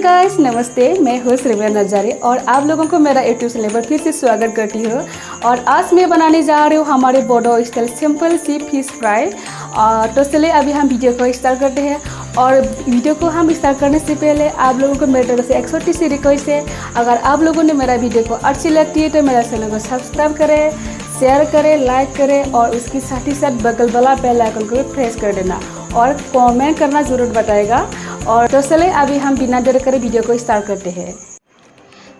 Guys, नमस्ते। मैं हूँ श्रीमया नजारे और आप लोगों को मेरा यूट्यूब चैनल पर फिर से स्वागत करती हूँ। और आज मैं बनाने जा रही हूँ हमारे बोडो स्टाइल सिंपल सी फिश फ्राई। तो चलिए अभी हम वीडियो को स्टार्ट करते हैं। और वीडियो को हम स्टार्ट करने से पहले आप लोगों को मेरे तरफ से एक छोटी सी रिक्वेस्ट है, अगर आप लोगों ने मेरा वीडियो को अच्छी लगती है तो मेरा चैनल को सब्सक्राइब करें, शेयर करें, लाइक करें और उसके साथ ही साथ बगल वाला बेल आइकन को भी प्रेस कर देना और कमेंट करना ज़रूर बताएगा। और तो चले अभी हम बिना देर करे वीडियो को स्टार्ट करते हैं।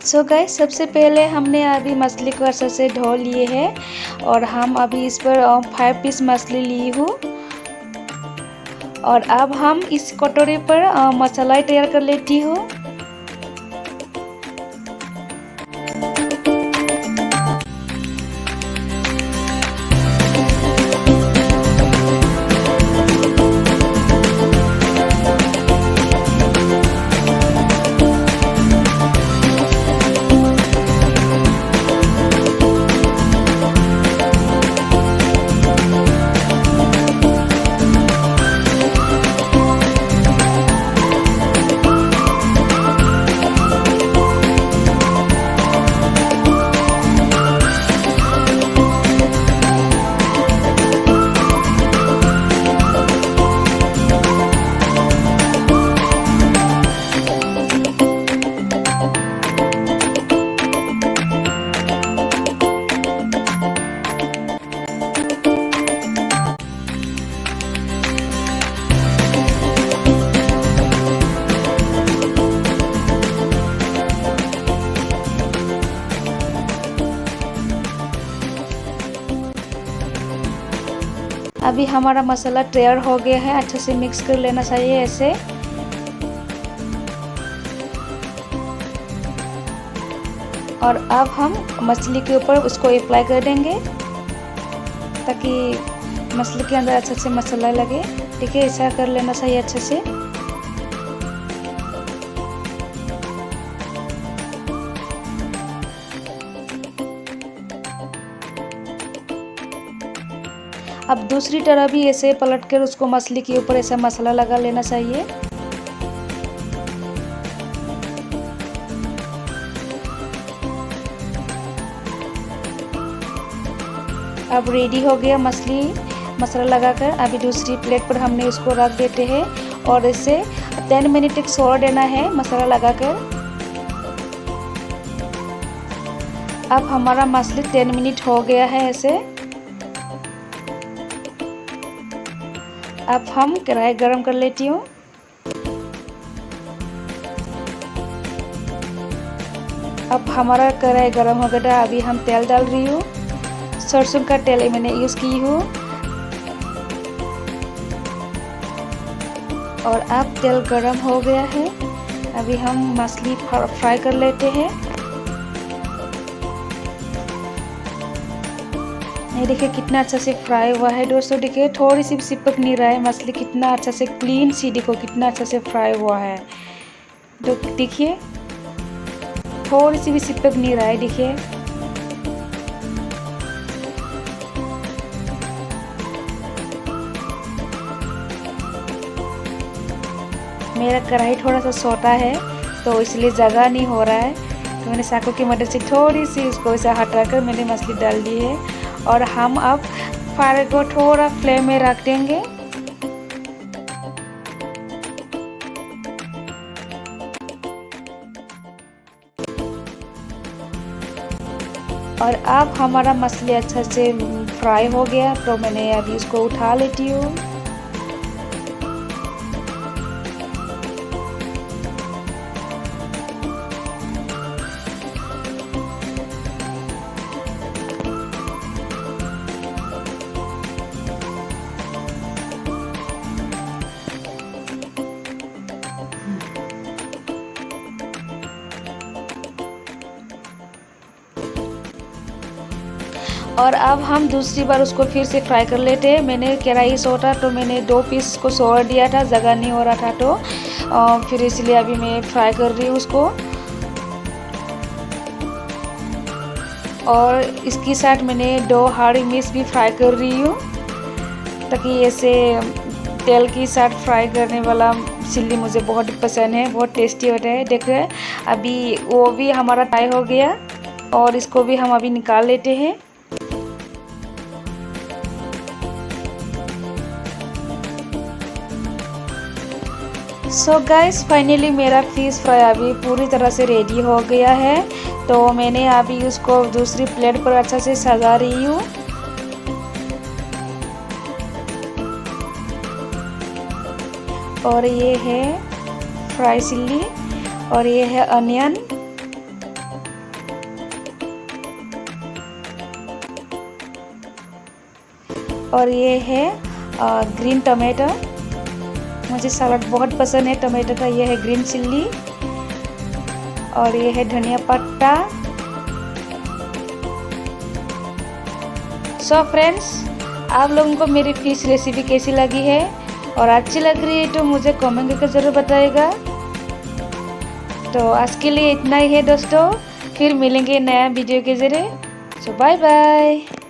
सो गाइस, सबसे पहले हमने अभी मछली को अच्छे से धो लिए हैं और हम अभी इस पर 5 पीस मछली ली हूँ। और अब हम इस कटोरी पर मसाला तैयार कर लेती हूँ। अभी हमारा मसाला तैयार हो गया है, अच्छे से मिक्स कर लेना चाहिए ऐसे। और अब हम मछली के ऊपर उसको अप्लाई कर देंगे ताकि मछली के अंदर अच्छे से मसाला लगे। ठीक है, ऐसा कर लेना चाहिए अच्छे से। अब दूसरी तरफ भी ऐसे पलट कर उसको मछली के ऊपर ऐसा मसाला लगा लेना चाहिए। अब रेडी हो गया मछली मसाला लगाकर। अभी दूसरी प्लेट पर हमने उसको रख देते हैं और इसे 10 मिनट तक छोड़ देना है मसाला लगाकर। अब हमारा मछली 10 मिनट हो गया है ऐसे। अब हम कढ़ाई गरम कर लेती हूँ। अब हमारा कढ़ाई गरम हो गया। अभी हम तेल डाल रही हूँ। सरसों का तेल मैंने यूज़ की हूँ। और अब तेल गरम हो गया है। अभी हम मछली फ्राई कर लेते हैं। ये देखिए कितना अच्छा से फ्राई हुआ है दोस्तों। देखिए थोड़ी सी भी चिपक नहीं रहा है मछली, कितना अच्छा से क्लीन सी, देखो कितना अच्छा से फ्राई हुआ है। तो देखिए थोड़ी सी भी चिपक नहीं रहा है। देखिए मेरा कढ़ाई थोड़ा सा छोटा है तो इसलिए जगह नहीं हो रहा है, तो मैंने चाकू की मदद से थोड़ी सी उसको ऐसा हटाकर मैंने मछली डाल दी है। और हम अब फायर को थोड़ा फ्लेम में रख देंगे। और अब हमारा मछली अच्छा से फ्राई हो गया तो मैंने अभी इसको उठा लेती हूँ। और अब हम दूसरी बार उसको फिर से फ्राई कर लेते हैं। मैंने कढ़ाई छोटा तो मैंने 2 पीस को छोड़ दिया था, जगह नहीं हो रहा था तो फिर इसलिए अभी मैं फ्राई कर रही हूँ उसको। और इसके साथ मैंने 2 हरी मिर्च भी फ्राई कर रही हूँ ताकि ऐसे तेल के साथ फ्राई करने वाला चिल्ली मुझे बहुत पसंद है, बहुत टेस्टी होता है। देखिए अभी वो भी हमारा फ्राई हो गया और इसको भी हम अभी निकाल लेते हैं। सो गाइस फाइनली मेरा फिश फ्राई अभी पूरी तरह से रेडी हो गया है। तो मैंने अभी उसको दूसरी प्लेट पर अच्छा से सजा रही हूँ। और ये है फ्राई चिल्ली और ये है अनियन और ये है ग्रीन टमाटो। मुझे सलाद बहुत पसंद है टमाटो का। ये है ग्रीन चिल्ली और ये है धनिया पत्ता। सो फ्रेंड्स, आप लोगों को मेरी फिश रेसिपी कैसी लगी है और अच्छी लग रही है तो मुझे कमेंट करके ज़रूर बताइएगा। तो आज के लिए इतना ही है दोस्तों, फिर मिलेंगे नया वीडियो के जरिए। सो बाय बाय।